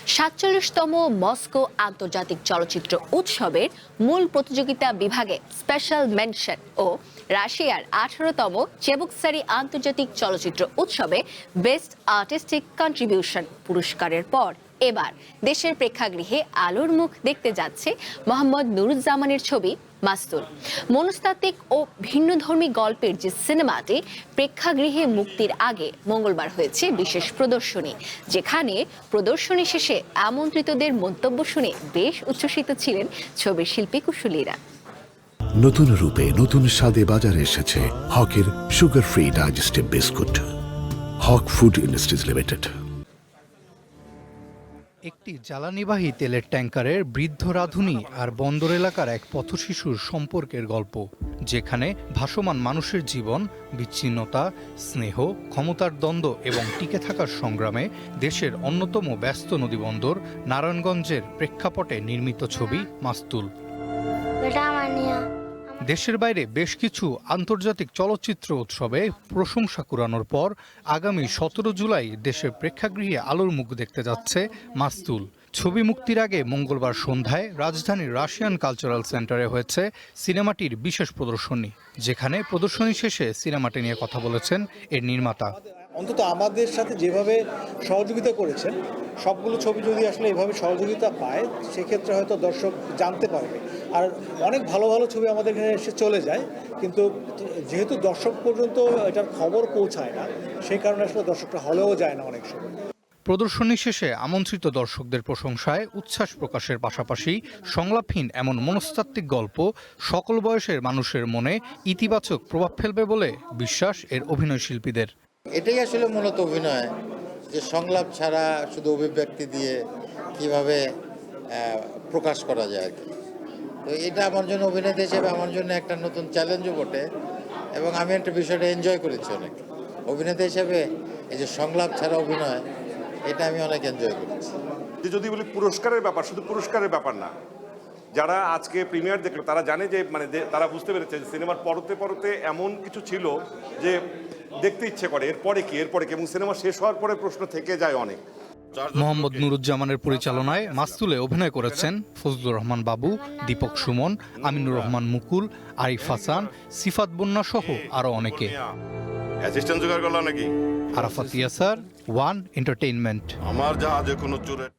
৪৭তম Moscow আন্তর্জাতিক চলচ্চিত্র উৎসবের মূল প্রতিযোগিতা বিভাগে স্পেশাল মেনশন ও রাশিয়ার ১৮তম চেবুকসারি আন্তর্জাতিক চলচ্চিত্র উৎসবে বেস্ট আর্টিস্টিক কন্ট্রিবিউশন পুরস্কারের পর এবার দেশের প্রেক্ষাগৃহে আলোর মুখ দেখতে যাচ্ছে মোহাম্মদ নুরুজ্জামানের ছবি মাস্তুল। মনস্তাত্ত্বিক ও ভিন্নধর্মী গল্পের যে সিনেমাটি প্রেক্ষাগৃহে মুক্তির আগে মঙ্গলবার হয়েছে বিশেষ প্রদর্শনী, যেখানে প্রদর্শনী শেষে আমন্ত্রিতদের মন্তব্য শুনে বেশ উচ্ছ্বসিত ছিলেন ছবির শিল্পী কুশলীরা। নতুন রূপে নতুন স্বাদে বাজারে এসেছে হকের সুগার ফ্রি ডাইজেস্টিভ বিস্কুট। হক ফুড ইন্ডাস্ট্রিজ লিমিটেড। একটি জ্বালানিবাহী তেলের ট্যাঙ্কারের বৃদ্ধ রাঁধুনি আর বন্দর এলাকার এক পথশিশুর সম্পর্কের গল্প, যেখানে ভাসমান মানুষের জীবন, বিচ্ছিন্নতা, স্নেহ, ক্ষমতার দ্বন্দ্ব এবং টিকে থাকার সংগ্রামে দেশের অন্যতম ব্যস্ত নদীবন্দর নারায়ণগঞ্জের প্রেক্ষাপটে নির্মিত ছবি মাস্তুল। দেশের বাইরে বেশ কিছু আন্তর্জাতিক চলচ্চিত্র উৎসবে প্রশংসা কুড়ানোর পর আগামী ১৭ জুলাই দেশের প্রেক্ষাগৃহে আলোর মুখ দেখতে যাচ্ছে মাস্তুল। ছবি মুক্তির আগে মঙ্গলবার সন্ধ্যায় রাজধানীর রাশিয়ান কালচারাল সেন্টারে হয়েছে সিনেমাটির বিশেষ প্রদর্শনী, যেখানে প্রদর্শনী শেষে সিনেমাটি নিয়ে কথা বলেছেন এর নির্মাতা। অন্তত আমাদের সাথে যেভাবে সহযোগিতা করেছেন, সবগুলো ছবি যদি আসলে এভাবে সহযোগিতা পায়, সেক্ষেত্রে হয়তো দর্শক জানতে পারবে। আর অনেক ভালো ভালো ছবি আমাদের এখানে এসে চলে যায়, কিন্তু যেহেতু দর্শক পর্যন্ত এটার খবর পৌঁছায় না, সেই কারণে আসলে দর্শকরা হলেও যায় না অনেক সময়। প্রদর্শনী শেষে আমন্ত্রিত দর্শকদের প্রশংসায় উচ্ছ্বাস প্রকাশের পাশাপাশি সংলাপহীন এমন মনস্তাত্ত্বিক গল্প সকল বয়সের মানুষের মনে ইতিবাচক প্রভাব ফেলবে বলে বিশ্বাস এর অভিনয় শিল্পীদের। এটাই আসলে মূলত অভিনয়, যে সংলাপ ছাড়া শুধু অভিব্যক্তি দিয়ে কিভাবে প্রকাশ করা যায় আর কি। তো এটা আমার জন্য অভিনেতা হিসেবে আমার জন্য একটা নতুন চ্যালেঞ্জও বটে, এবং আমি একটা বিষয়টা এনজয় করেছি অনেক। অভিনেতা হিসেবে এই যে সংলাপ ছাড়া অভিনয়, এটা আমি অনেক এনজয় করেছি। যদি বলি পুরস্কারের ব্যাপার, শুধু পুরস্কারের ব্যাপার না, যারা আজকে প্রিমিয়ার দেখলো তারা জানে যে তারা বুঝতে পেরেছে যে সিনেমার পরতে পরতে এমন কিছু ছিল যে দেখতে ইচ্ছে করে এরপরে কি এবং সিনেমা শেষ হওয়ার পরে প্রশ্ন থেকে যায় অনেক। মোহাম্মদ নুরুজ্জামানের পরিচালনায় মাস্তুলে অভিনয় করেছেন ফজলুর রহমান বাবু, দীপক সুমন, আমিনুর রহমান মুকুল, আরিফ হাসান, সিফাত বন্যা সহ আরো অনেকে। অ্যাসিস্ট্যান্ট জোগাড় করলাম নাকি? Arafat Yasar, one entertainment. আমার জাহাজে কোনো চোরের